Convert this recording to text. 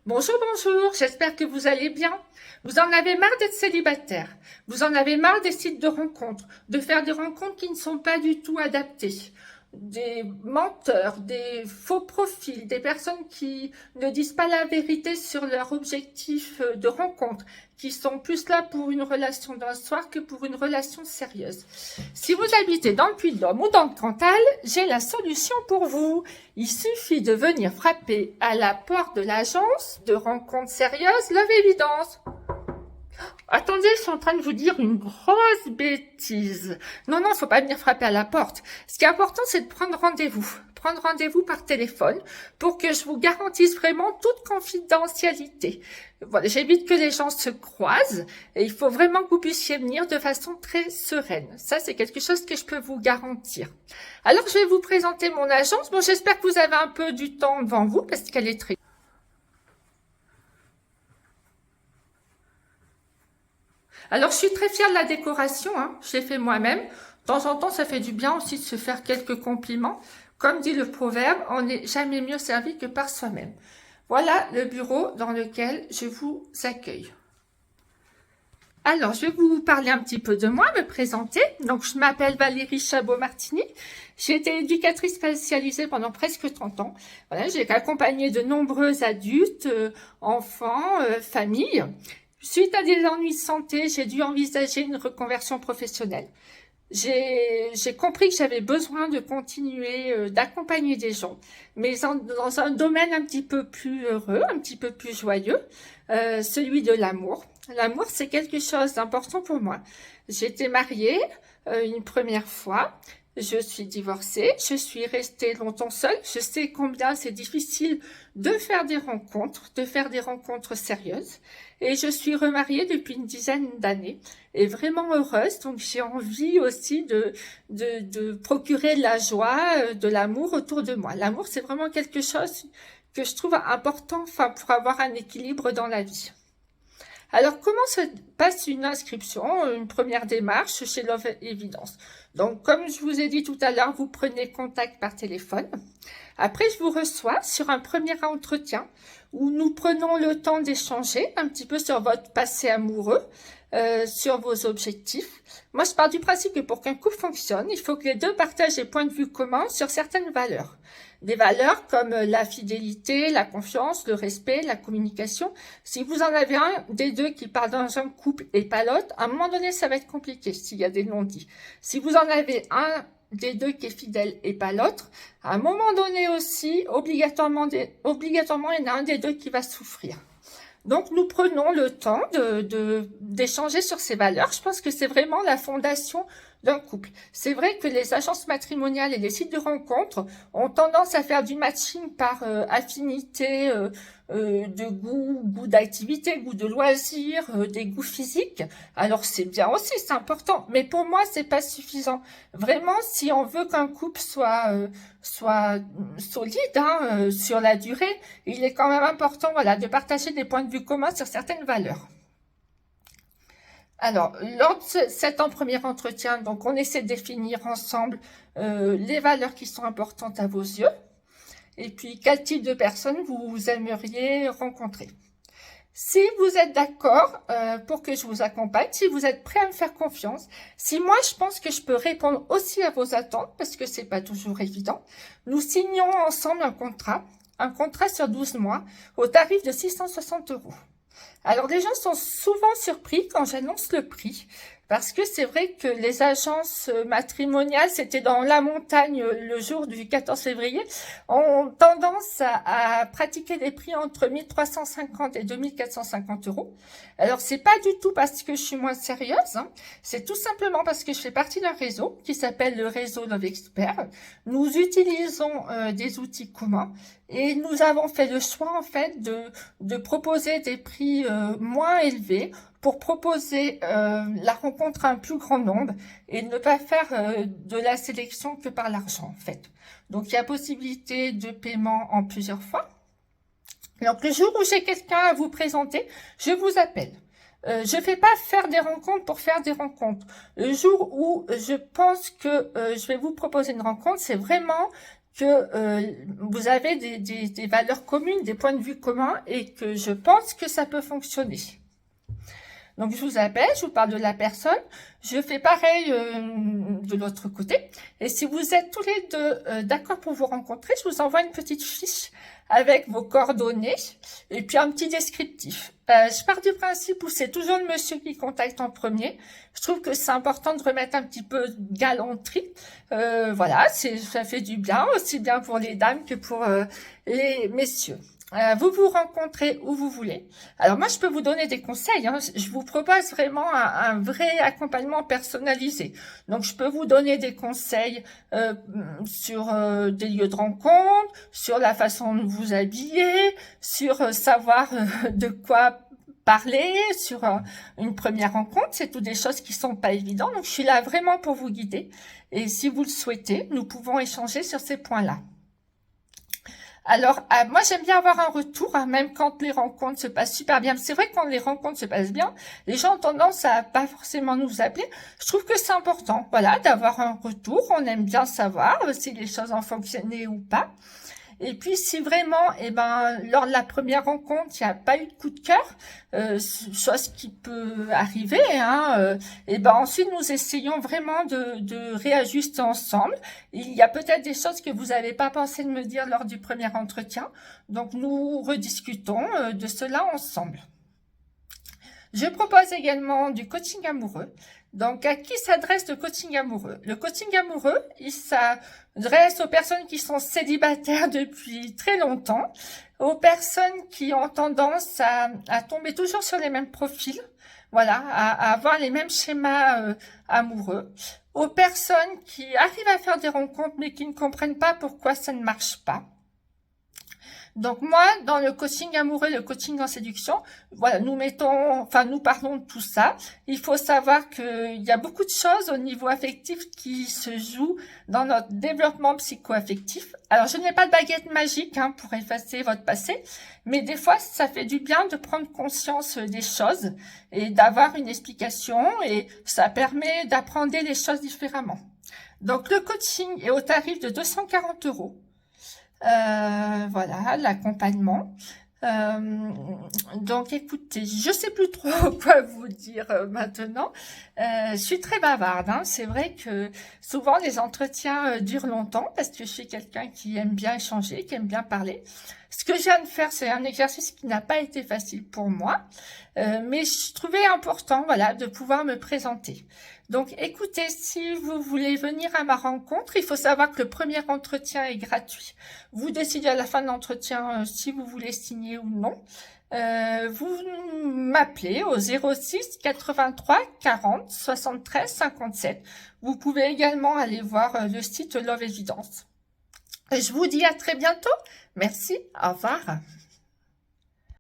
Bonjour, bonjour, j'espère que vous allez bien. Vous en avez marre d'être célibataire. Vous en avez marre des sites de rencontres, de faire des rencontres qui ne sont pas du tout adaptées. Des menteurs, des faux profils, des personnes qui ne disent pas la vérité sur leur objectif de rencontre, qui sont plus là pour une relation d'un soir que pour une relation sérieuse. Si vous habitez dans le Puy-de-Dôme ou dans le Cantal, j'ai la solution pour vous. Il suffit de venir frapper à la porte de l'agence de rencontres sérieuses Love Évidence. Attendez, je suis en train de vous dire une grosse bêtise. Non, non, faut pas venir frapper à la porte. Ce qui est important, c'est de prendre rendez-vous. Prendre rendez-vous par téléphone pour que je vous garantisse vraiment toute confidentialité. Voilà, j'évite que les gens se croisent et il faut vraiment que vous puissiez venir de façon très sereine. Ça, c'est quelque chose que je peux vous garantir. Alors, je vais vous présenter mon agence. Bon, j'espère que vous avez un peu du temps devant vous parce qu'elle est très... Alors, je suis très fière de la décoration, hein. Je l'ai fait moi-même. De temps en temps, ça fait du bien aussi de se faire quelques compliments. Comme dit le proverbe, on n'est jamais mieux servi que par soi-même. Voilà le bureau dans lequel je vous accueille. Alors, je vais vous parler un petit peu de moi, me présenter. Donc, je m'appelle Valérie Chabot-Martini. J'ai été éducatrice spécialisée pendant presque 30 ans. Voilà, j'ai accompagné de nombreux adultes, enfants, familles. Suite à des ennuis de santé, j'ai dû envisager une reconversion professionnelle. J'ai compris que j'avais besoin de continuer d'accompagner des gens, mais dans un domaine un petit peu plus heureux, un petit peu plus joyeux, celui de l'amour. L'amour, c'est quelque chose d'important pour moi. J'ai été mariée une première fois. Je suis divorcée, je suis restée longtemps seule. Je sais combien c'est difficile de faire des rencontres sérieuses. Et je suis remariée depuis une dizaine d'années et vraiment heureuse. Donc j'ai envie aussi de procurer de la joie, de l'amour autour de moi. L'amour, c'est vraiment quelque chose que je trouve important, enfin, pour avoir un équilibre dans la vie. Alors, comment se passe une inscription, une première démarche chez Love Évidence? Donc, comme je vous ai dit tout à l'heure, vous prenez contact par téléphone. Après, je vous reçois sur un premier entretien où nous prenons le temps d'échanger un petit peu sur votre passé amoureux, sur vos objectifs. Moi, je pars du principe que pour qu'un couple fonctionne, il faut que les deux partagent des points de vue communs sur certaines valeurs. Des valeurs comme la fidélité, la confiance, le respect, la communication. Si vous en avez un des deux qui part dans un couple et pas l'autre, à un moment donné, ça va être compliqué s'il y a des non-dits. Si vous en avez un des deux qui est fidèle et pas l'autre, à un moment donné aussi, obligatoirement, il y en a un des deux qui va souffrir. Donc, nous prenons le temps d'échanger sur ces valeurs. Je pense que c'est vraiment la fondation d'un couple. C'est vrai que les agences matrimoniales et les sites de rencontres ont tendance à faire du matching par affinité de goût d'activité, goût de loisirs, des goûts physiques. Alors, c'est bien aussi, c'est important. Mais pour moi, c'est pas suffisant. Vraiment, si on veut qu'un couple soit solide sur la durée, il est quand même important, voilà, de partager des points de vue communs sur certaines valeurs. Alors, lors de cet premier entretien, donc on essaie de définir ensemble les valeurs qui sont importantes à vos yeux, et puis quel type de personnes vous aimeriez rencontrer. Si vous êtes d'accord pour que je vous accompagne, si vous êtes prêt à me faire confiance, si moi je pense que je peux répondre aussi à vos attentes, parce que c'est pas toujours évident, nous signons ensemble un contrat sur 12 mois, au tarif de 660 €. Alors, les gens sont souvent surpris quand j'annonce le prix, parce que c'est vrai que les agences matrimoniales, c'était dans la montagne le jour du 14 février, ont tendance à pratiquer des prix entre 1350 et 2450 €. Alors, c'est pas du tout parce que je suis moins sérieuse, hein. C'est tout simplement parce que je fais partie d'un réseau qui s'appelle le réseau Love Expert. Nous utilisons des outils communs et nous avons fait le choix, en fait, de proposer des prix moins élevés pour proposer la rencontre à un plus grand nombre et ne pas faire de la sélection que par l'argent, en fait. Donc, il y a possibilité de paiement en plusieurs fois. Donc, le jour où j'ai quelqu'un à vous présenter, je vous appelle. Je fais pas faire des rencontres pour faire des rencontres. Le jour où je pense que je vais vous proposer une rencontre, c'est vraiment que vous avez des valeurs communes, des points de vue communs et que je pense que ça peut fonctionner. Donc, je vous appelle, je vous parle de la personne. Je fais pareil de l'autre côté. Et si vous êtes tous les deux d'accord pour vous rencontrer, je vous envoie une petite fiche avec vos coordonnées et puis un petit descriptif. Je pars du principe où c'est toujours le monsieur qui contacte en premier. Je trouve que c'est important de remettre un petit peu de galanterie. Voilà, ça fait du bien, aussi bien pour les dames que pour les messieurs. Vous vous rencontrez où vous voulez. Alors moi, je peux vous donner des conseils. Hein. Je vous propose vraiment un vrai accompagnement personnalisé. Donc, je peux vous donner des conseils sur des lieux de rencontre, sur la façon de vous habiller, sur savoir de quoi parler, sur une première rencontre. C'est toutes des choses qui sont pas évidentes. Donc, je suis là vraiment pour vous guider. Et si vous le souhaitez, nous pouvons échanger sur ces points-là. Alors, moi, j'aime bien avoir un retour, hein, même quand les rencontres se passent super bien. C'est vrai que quand les rencontres se passent bien, les gens ont tendance à pas forcément nous appeler. Je trouve que c'est important, voilà, d'avoir un retour. On aime bien savoir si les choses ont fonctionné ou pas. Et puis, si vraiment, lors de la première rencontre, il n'y a pas eu de coup de cœur, chose qui peut arriver, hein, ensuite, nous essayons vraiment de réajuster ensemble. Il y a peut-être des choses que vous n'avez pas pensé de me dire lors du premier entretien. Donc, nous rediscutons de cela ensemble. Je propose également du coaching amoureux. Donc, à qui s'adresse le coaching amoureux? Le coaching amoureux, il s'adresse aux personnes qui sont célibataires depuis très longtemps, aux personnes qui ont tendance à tomber toujours sur les mêmes profils, voilà, à avoir les mêmes schémas amoureux, aux personnes qui arrivent à faire des rencontres mais qui ne comprennent pas pourquoi ça ne marche pas. Donc moi, dans le coaching amoureux, le coaching en séduction, voilà, nous parlons de tout ça. Il faut savoir qu'il y a beaucoup de choses au niveau affectif qui se jouent dans notre développement psycho-affectif. Alors, je n'ai pas de baguette magique pour effacer votre passé, mais des fois, ça fait du bien de prendre conscience des choses et d'avoir une explication et ça permet d'apprendre les choses différemment. Donc, le coaching est au tarif de 240 €. Voilà, l'accompagnement. Donc, écoutez, je sais plus trop quoi vous dire maintenant. Je suis très bavarde, hein. C'est vrai que souvent les entretiens durent longtemps parce que je suis quelqu'un qui aime bien échanger, qui aime bien parler. Ce que je viens de faire, c'est un exercice qui n'a pas été facile pour moi, mais je trouvais important, voilà, de pouvoir me présenter. Donc, écoutez, si vous voulez venir à ma rencontre, il faut savoir que le premier entretien est gratuit. Vous décidez à la fin de l'entretien si vous voulez signer ou non. Vous m'appelez au 06 83 40 73 57. Vous pouvez également aller voir le site Love Evidence. Je vous dis à très bientôt. Merci. Au revoir.